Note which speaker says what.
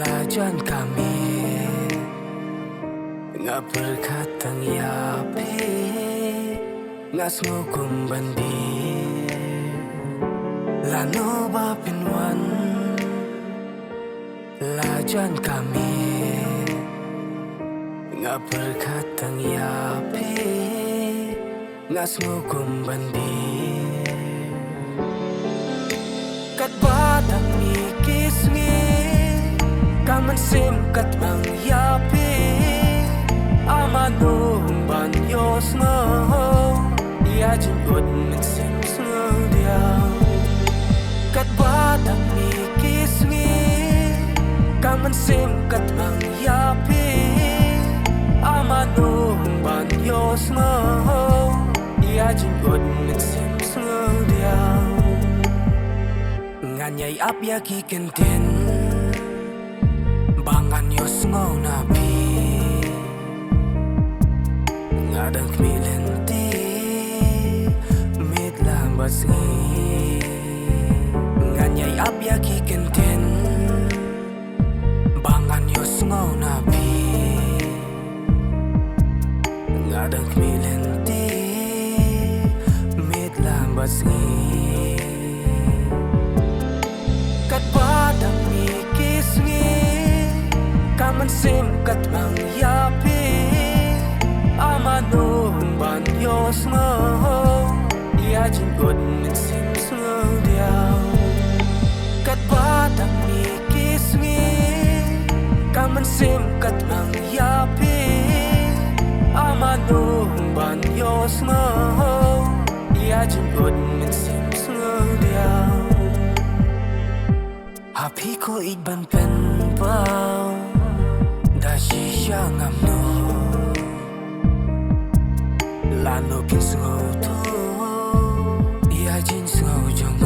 Speaker 1: Lajan kami nga berkatang yapi ngas ngukum bandi lano ba pinwan. Lajan kami nga berkatang yapi ngas ngukum bandi kat badang mikisngi kaman sim kat bang yapi amano banyos ngo ya jingkot min sim ngo dia kat badang mikisngi kaman sim kat bang yapi amano banyos ngo ya jingkot min sim ngo dia nganyay ap ya kikenten bangan yos ngau napi ngadang milenti mit lambas ngi nganyay ap ya kikenten bangan yos ngau napi ngadang milenti mit lambas ngi kat padang mikisngi kaman sim kat bang yapi amano banyos ngo ya jingkot min sim ngo dia kat padang mikisngi kaman sim kat bang yapi amano banyos ngo ya jingkot min sim ngo dia api ko iban pen pao da shisha ngam no lano kin so to ya jin so jong